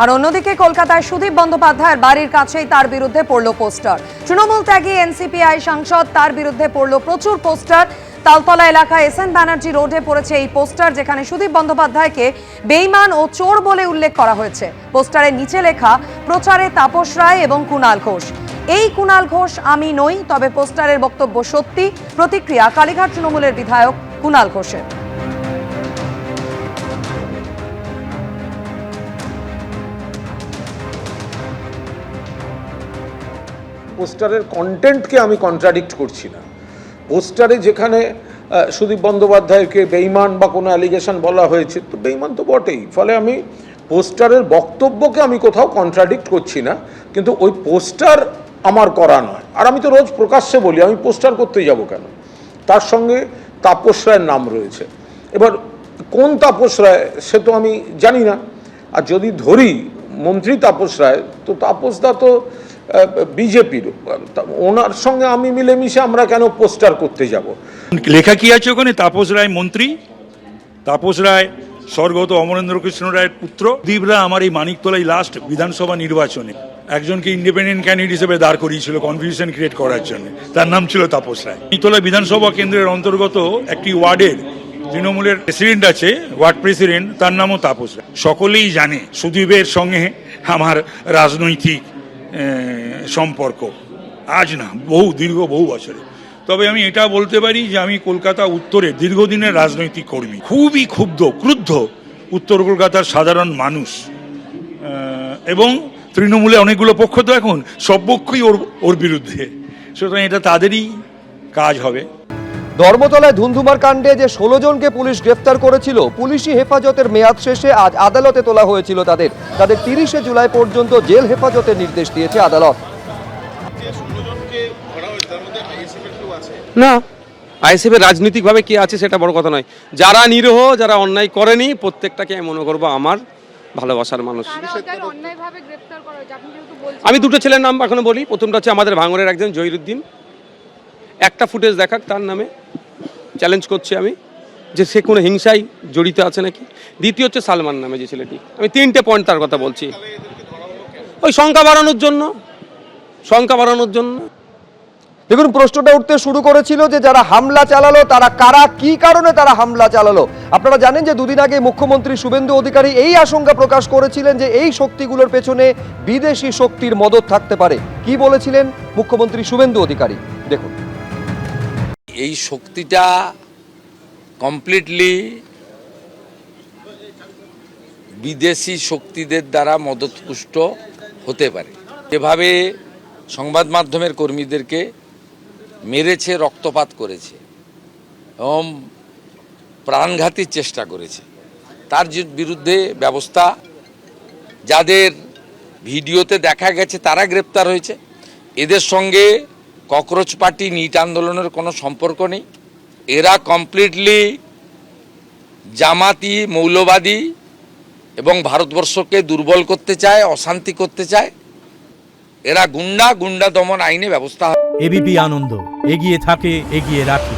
আর অন্যদিকে কলকাতায় সুদীপ বন্দ্যোপাধ্যায়ের বাড়ির কাছেই তার বিরুদ্ধে পড়ল পোস্টার। তৃণমূল ত্যাগী এনসিপিআই সাংসদ, তার বিরুদ্ধে পড়ল প্রচুর পোস্টার। তালতলা এলাকায় এসএন ব্যানার্জি রোডে পড়েছে এই পোস্টার, যেখানে সুদীপ বন্দ্যোপাধ্যায়কে বেঈমান ও চোর বলে উল্লেখ করা হয়েছে। পোস্টারের নিচে লেখা, প্রচারে তাপস রায় এবং কুণাল ঘোষ। এই কুণাল ঘোষ আমি নই, তবে পোস্টারের বক্তব্য সত্যি। প্রতিক্রিয়া কালীঘাট তৃণমূলের বিধায়ক কুণাল ঘোষের। পোস্টারের কন্টেন্টকে আমি কন্ট্রাডিক্ট করছি না। পোস্টারে যেখানে সুদীপ বন্দ্যোপাধ্যায়কে বেঈমান বা কোনো অ্যালিগেশন বলা হয়েছে, তো বেঈমান তো বটেই। ফলে আমি পোস্টারের বক্তব্যকে আমি কোথাও কন্ট্রাডিক্ট করছি না, কিন্তু ওই পোস্টার আমার করা নয়। আর আমি তো রোজ প্রকাশ্যে বলি, আমি পোস্টার করতে যাব কেন? তার সঙ্গে তাপস রায়ের নাম রয়েছে। এবার কোন তাপস রায় সে তো আমি জানি না। আর যদি ধরি মন্ত্রী তাপস রায়, তো তাপসদা তো বিজেপির, ওনার সঙ্গে আমি মিলেমিশে আমরা কেন পোস্টার করতে যাব? লেখা কি আছে ওখানে? তাপস রায় মন্ত্রী, তাপস রায় স্বর্গত অমরেন্দ্র কৃষ্ণ রায়ের পুত্র। দীপরা আমার এই মানিকতলাই লাস্ট বিধানসভা নির্বাচনে একজনকে ইন্ডিপেন্ডেন্ট ক্যান্ডিডেট হিসেবে দাঁড় করিয়েছিল কনফিউশন ক্রিয়েট করার জন্য। তার নাম ছিল তাপস রায়। মানিকতলা বিধানসভা কেন্দ্রের অন্তর্গত একটি ওয়ার্ডের তৃণমূলের প্রেসিডেন্ট আছে, ওয়ার্ড প্রেসিডেন্ট, তার নামও তাপস রায়। সকলেই জানে সুদীপের সঙ্গে আমার রাজনৈতিক সম্পর্ক আজ না, দীর্ঘ বহু বছরে। তবে আমি এটা বলতে পারি যে আমি কলকাতা উত্তরের দীর্ঘদিনের রাজনৈতিক কর্মী। খুবই ক্রুদ্ধ উত্তর কলকাতার সাধারণ মানুষ, এবং তৃণমূলে অনেকগুলো পক্ষ, তো এখন সব পক্ষই ওর বিরুদ্ধে। সুতরাং এটা তাদেরই কাজ হবে। ধর্মতলায় ধুন্ধুমার কাণ্ডে যে 16 জনকে পুলিশ গ্রেফতার করেছিল, পুলিশি হেফাজতের মেয়াদ শেষে আজ আদালতে তোলা হয়েছিল তাদের 30শে জুলাই পর্যন্ত জেল হেফাজতের নির্দেশ দিয়েছে আদালত। না, আইএসএফ এর রাজনৈতিকভাবে কি আছে সেটা বড় কথা নয়। যারা নিরীহ, যারা অন্যায় করেনি, প্রত্যেকটাকে আমি মনে করবো আমার ভালোবাসার মানুষ। আমি দুটো ছেলের নাম এখনো বলি। প্রথমটা হচ্ছে আমাদের ভাঙড়ের একজন জহিরুদ্দিন, একটা ফুটেজ দেখাক তার নামে, চ্যালেঞ্জ করছি আমি যে সে কোনো হিংসায় জড়িত আছে নাকি। দ্বিতীয় হচ্ছে সালমান নামে যে ছেলেটি। আমি 3টে পয়েন্ট তার কথা বলছি। ওই সংখ্যা বাড়ানোর জন্য। দেখুন, প্রশ্নটা উঠতে শুরু করেছিল যে যারা হামলা চালালো তারা কারা, কি কারণে তারা হামলা চালালো। আপনারা জানেন যে দুদিন আগে মুখ্যমন্ত্রী শুভেন্দু অধিকারী এই আশঙ্কা প্রকাশ করেছিলেন যে এই শক্তিগুলোর পেছনে বিদেশি শক্তির মদত থাকতে পারে। কি বলেছিলেন মুখ্যমন্ত্রী শুভেন্দু অধিকারী, দেখুন। এই শক্তিটা কমপ্লিটলি বিদেশি শক্তিদের দ্বারা মদতপুষ্ট হতে পারে। এভাবে সংবাদ মাধ্যমের কর্মীদেরকে মেরেছে, রক্তপাত করেছে এবং প্রাণঘাতীর চেষ্টা করেছে, তার বিরুদ্ধে ব্যবস্থা, যাদের ভিডিওতে দেখা গেছে তারা গ্রেপ্তার হয়েছে। এদের সঙ্গে ককরোচ পার্টি, নিট আন্দোলনের কোনো সম্পর্ক নেই। এরা কমপ্লিটলি জামাতি, মৌলবাদী এবং ভারতবর্ষকে দুর্বল করতে চায়, অশান্তি করতে চায়। এরা গুন্ডা দমন আইনে ব্যবস্থা। এবিপি আনন্দ, এগিয়ে থাকে, এগিয়ে রাখে।